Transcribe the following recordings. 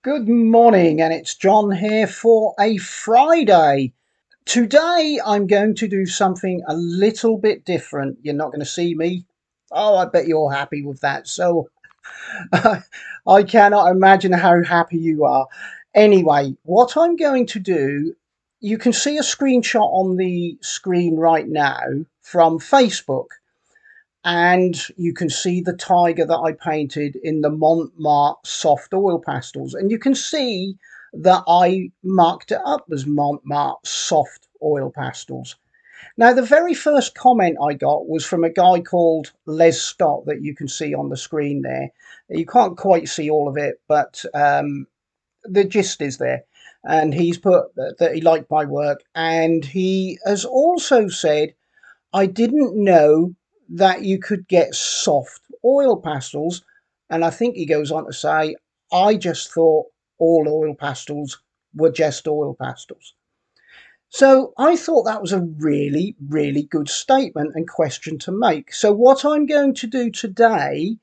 Good morning, and it's John here for a Friday. Today, I'm going to do something a little bit different. You're not going to see me. Oh, I bet you're happy with that. So, I cannot imagine how happy you are. Anyway, what I'm going to do, you can see a screenshot on the screen right now from Facebook, and you can see the tiger that I painted in the Montmartre soft oil pastels, and you can see that I marked it up as Montmartre soft oil pastels. Now, the very first comment I got was from a guy called Les Stott that you can see on the screen there. You can't quite see all of it, but the gist is there. And he's put that he liked my work, and he has also said, I didn't know that you could get soft oil pastels. And I think he goes on to say, I just thought all oil pastels were just oil pastels. So I thought that was a really, really good statement and question to make. So what I'm going to do today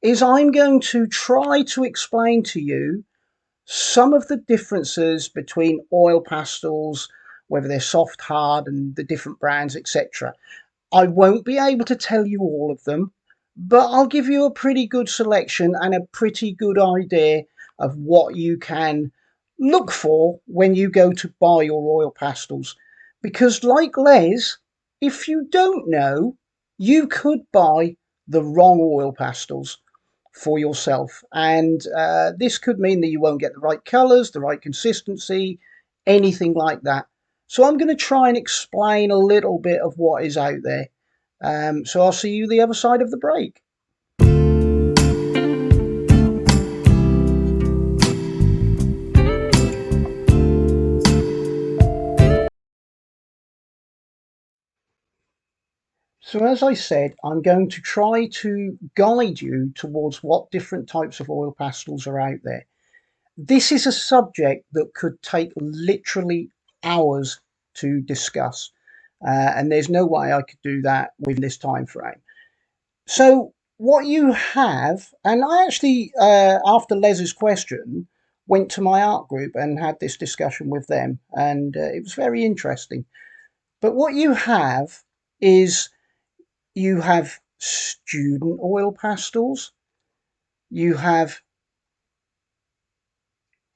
is I'm going to try to explain to you some of the differences between oil pastels, whether they're soft, hard, and the different brands, etc. I won't be able to tell you all of them, but I'll give you a pretty good selection and a pretty good idea of what you can look for when you go to buy your oil pastels. Because, like Les, if you don't know, you could buy the wrong oil pastels for yourself, and this could mean that you won't get the right colours, the right consistency, anything like that. So I'm going to try and explain a little bit of what is out there. So I'll see you the other side of the break. So as I said, I'm going to try to guide you towards what different types of oil pastels are out there. This is a subject that could take literally hours to discuss, and there's no way I could do that within this time frame. So what you have, and I actually, after Les's question, went to my art group and had this discussion with them, and it was very interesting. But what you have is you have student oil pastels, you have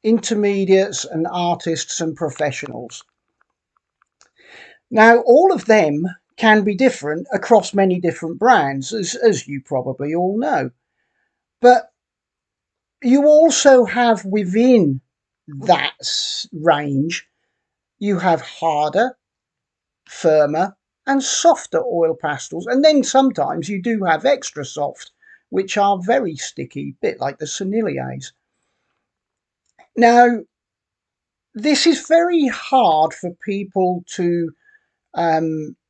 intermediates and artists and professionals. Now, all of them can be different across many different brands, as you probably all know. But you also have within that range, you have harder, firmer, and softer oil pastels. And then sometimes you do have extra soft, which are very sticky, bit like the Senneliers. Now, this is very hard for people to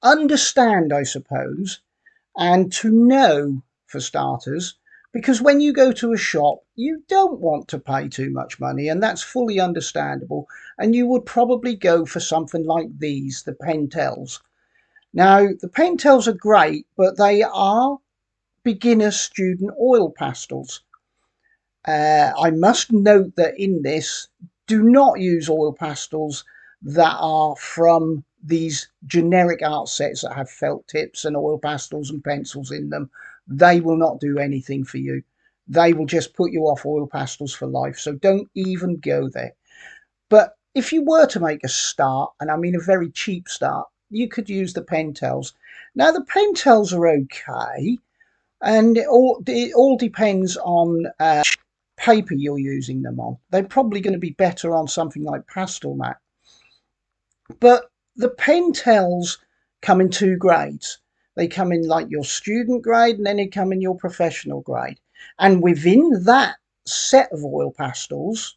understand, I suppose, and to know, for starters, because when you go to a shop, you don't want to pay too much money, and that's fully understandable. And you would probably go for something like these, the Pentels. Now, the Pentels are great, but they are beginner student oil pastels. I must note that in this, do not use oil pastels that are from these generic art sets that have felt tips and oil pastels and pencils in them. They will not do anything for you. They will just put you off oil pastels for life. So don't even go there. But if you were to make a start, and I mean a very cheap start, you could use the Pentels. Now the Pentels are okay, and it all depends on paper you're using them on. They're probably going to be better on something like pastel mat. But the Pentels come in two grades. They come in like your student grade, and then they come in your professional grade. And within that set of oil pastels,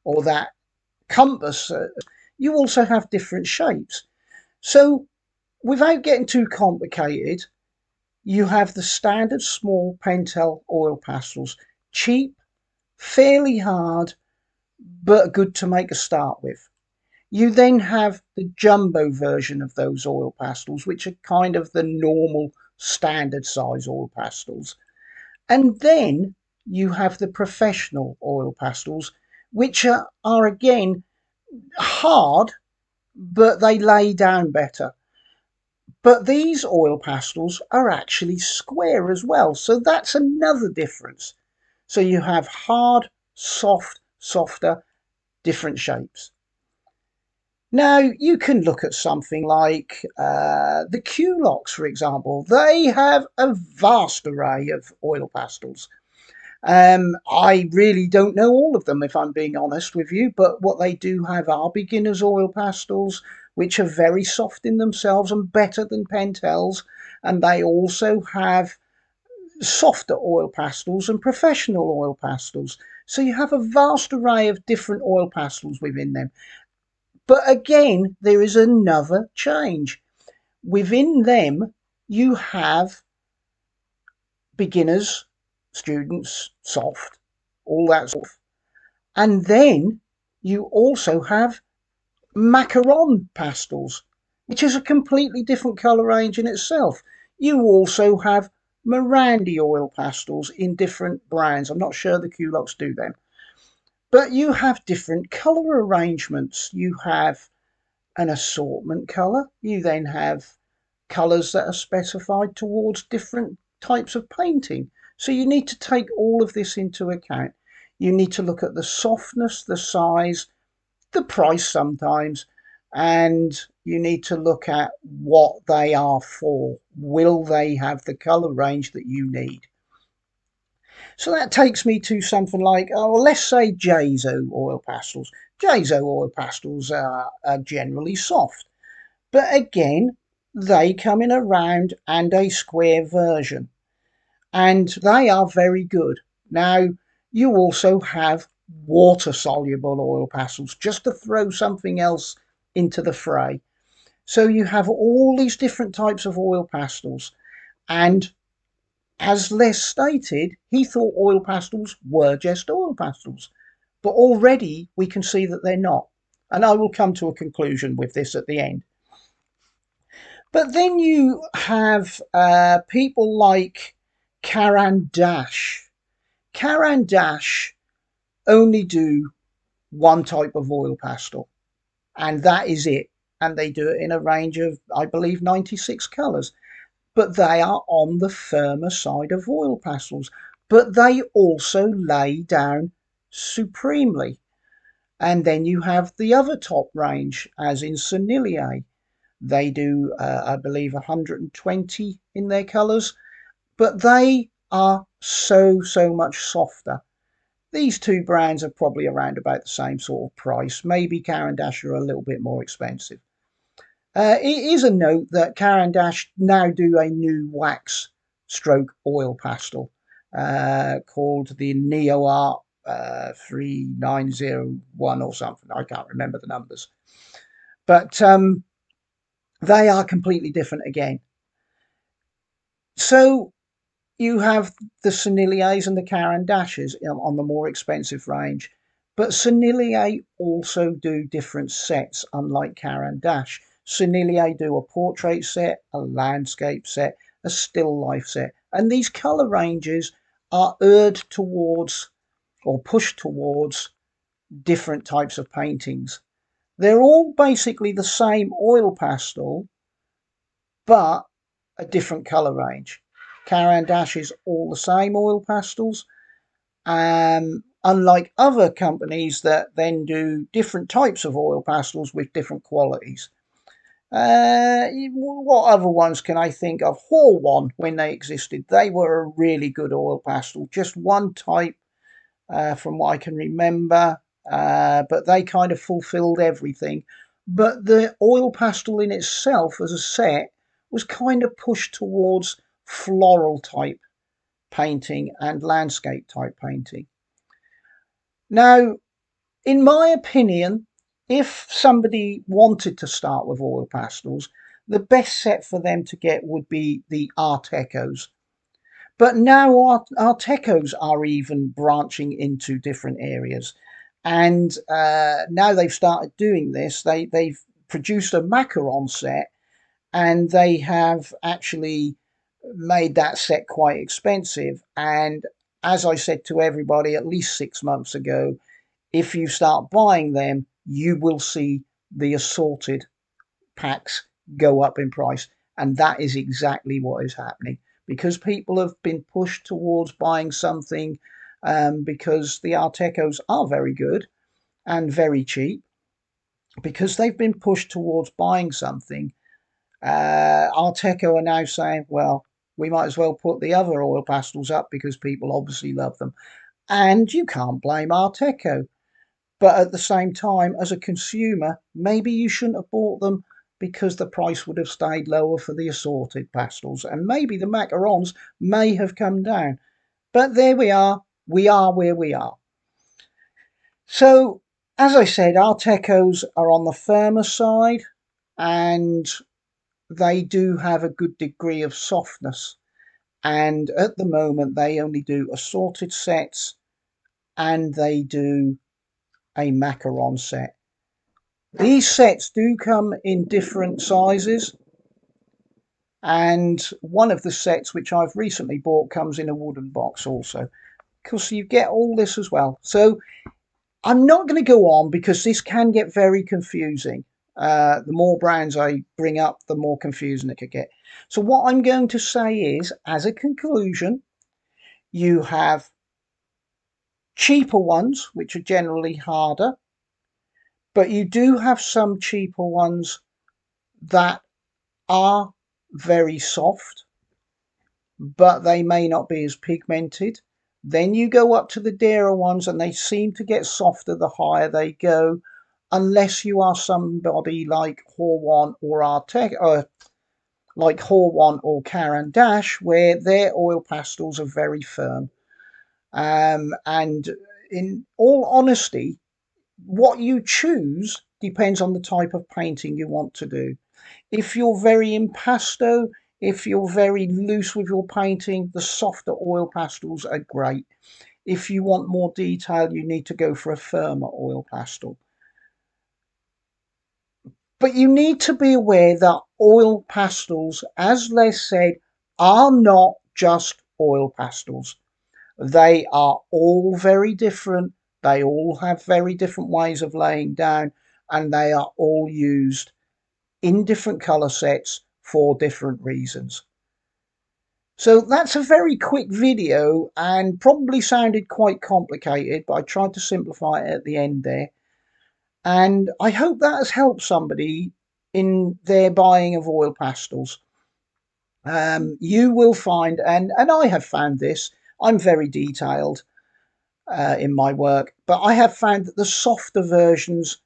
or that compass, you also have different shapes. So without getting too complicated, you have the standard small Pentel oil pastels, cheap, fairly hard, but good to make a start with. You then have the jumbo version of those oil pastels, which are kind of the normal standard size oil pastels. And then you have the professional oil pastels, which are again hard, but they lay down better. But these oil pastels are actually square as well, so that's another difference. So you have hard, soft, softer, different shapes. Now you can look at something like the Q-Locks, for example. They have a vast array of oil pastels. I really don't know all of them, if I'm being honest with you, but what they do have are beginners oil pastels, which are very soft in themselves and better than Pentels. And they also have softer oil pastels and professional oil pastels. So you have a vast array of different oil pastels within them. But again, there is another change. Within them, you have beginners, students, soft, all that sort of. And then you also have macaron pastels, which is a completely different colour range in itself. You also have Morandi oil pastels in different brands. I'm not sure the Q-Locks do them. But you have different colour arrangements. You have an assortment colour. You then have colours that are specified towards different types of painting. So you need to take all of this into account. You need to look at the softness, the size, the price sometimes, and you need to look at what they are for. Will they have the colour range that you need? So that takes me to something like, oh, well, let's say Jazo oil pastels. Jazo oil pastels are generally soft, but again, they come in a round and a square version, and they are very good. Now, you also have water soluble oil pastels, just to throw something else into the fray. So you have all these different types of oil pastels, and as Les stated, he thought oil pastels were just oil pastels, but already we can see that they're not. And I will come to a conclusion with this at the end. But then you have people like Caran d'Ache. Caran d'Ache only do one type of oil pastel, and that is it. And they do it in a range of, I believe, 96 colours. But they are on the firmer side of oil pastels. But they also lay down supremely. And then you have the other top range, as in Sennelier. They do, I believe, 120 in their colours, but they are so much softer. These two brands are probably around about the same sort of price. Maybe Caran d'Ache are a little bit more expensive. It is a note that Caran d'Ache now do a new wax stroke oil pastel called the Neo Art 3901 or something. I can't remember the numbers. But they are completely different again. So you have the Senneliers and the Caran d'Aches on the more expensive range. But Sennelier also do different sets, unlike Caran d'Ache. Sennelier do a portrait set, a landscape set, a still life set. And these colour ranges are erred towards or pushed towards different types of paintings. They're all basically the same oil pastel, but a different colour range. Caran d'Ache is all the same oil pastels, unlike other companies that then do different types of oil pastels with different qualities. What other ones can I think of? Horwan, when they existed, they were a really good oil pastel, just one type from what I can remember, but they kind of fulfilled everything. But the oil pastel in itself as a set was kind of pushed towards floral type painting and landscape type painting. Now, in my opinion, if somebody wanted to start with oil pastels, the best set for them to get would be the Art Ecos. But now Art Ecos are even branching into different areas. And now they've started doing this. They've produced a macaron set, and they have actually made that set quite expensive. And as I said to everybody at least 6 months ago, if you start buying them, you will see the assorted packs go up in price. And that is exactly what is happening because people have been pushed towards buying something because the Art Decos are very good and very cheap. Because they've been pushed towards buying something, Art Deco are now saying, well, we might as well put the other oil pastels up because people obviously love them. And you can't blame Art Deco. But at the same time, as a consumer, maybe you shouldn't have bought them because the price would have stayed lower for the assorted pastels. And maybe the macarons may have come down. But there we are where we are. So, as I said, Art Decos are on the firmer side and they do have a good degree of softness. And at the moment, they only do assorted sets and they do a macaron set. These sets do come in different sizes, and one of the sets which I've recently bought comes in a wooden box also, because you get all this as well. So I'm not going to go on because this can get very confusing. The more brands I bring up, the more confusing it could get. So what I'm going to say is, as a conclusion, you have cheaper ones, which are generally harder, but you do have some cheaper ones that are very soft, but they may not be as pigmented. Then you go up to the dearer ones and they seem to get softer the higher they go, unless you are somebody like Horwan or Artec, like Horwan or Caran d'Ache, where their oil pastels are very firm. And in all honesty, what you choose depends on the type of painting you want to do. If you're very impasto, if you're very loose with your painting, the softer oil pastels are great. If you want more detail, you need to go for a firmer oil pastel. But you need to be aware that oil pastels, as Les said, are not just oil pastels. They are all very different. They all have very different ways of laying down, and they are all used in different colour sets for different reasons. So that's a very quick video and probably sounded quite complicated, but I tried to simplify it at the end there. And I hope that has helped somebody in their buying of oil pastels. You will find, and I have found this, I'm very detailed in my work, but I have found that the softer versions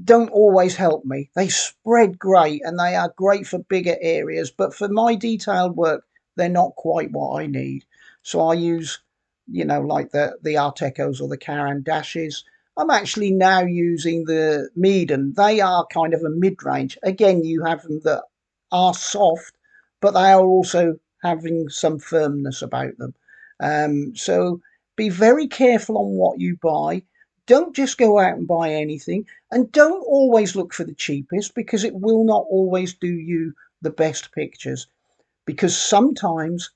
don't always help me. They spread great and they are great for bigger areas, but for my detailed work, they're not quite what I need. So I use, like the Art Decos or the Caran d'Aches. I'm actually now using the Meaden. They are kind of a mid-range. Again, you have them that are soft, but they are also having some firmness about them. So be very careful on what you buy. Don't just go out and buy anything, and don't always look for the cheapest because it will not always do you the best pictures, because sometimes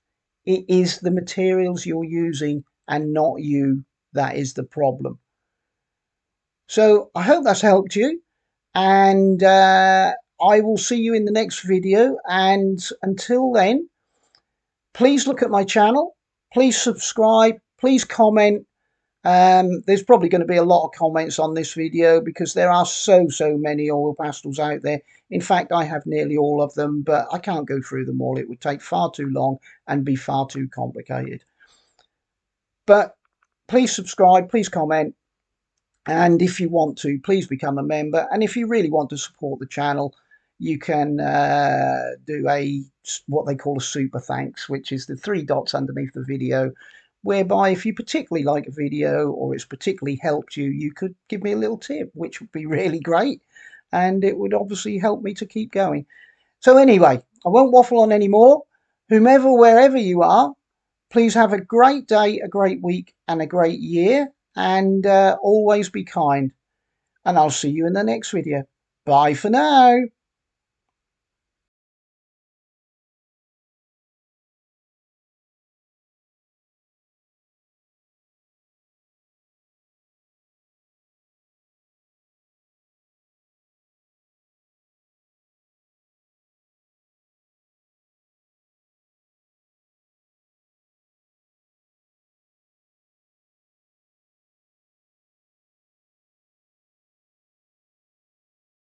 it is the materials you're using and not you that is the problem. So I hope that's helped you, and I will see you in the next video, and until then, please look at my channel, please subscribe, please comment. There's probably going to be a lot of comments on this video because there are so many oil pastels out there. In fact, I have nearly all of them, but I can't go through them all. It would take far too long and be far too complicated. But please subscribe, please comment, and if you want to, please become a member. And if you really want to support the channel, you can do what they call a super thanks, which is the 3 dots underneath the video, whereby if you particularly like a video or it's particularly helped you, you could give me a little tip, which would be really great, and it would obviously help me to keep going. So anyway, I won't waffle on anymore. Whomever, wherever you are, please have a great day, a great week, and a great year, and always be kind. And I'll see you in the next video. Bye for now.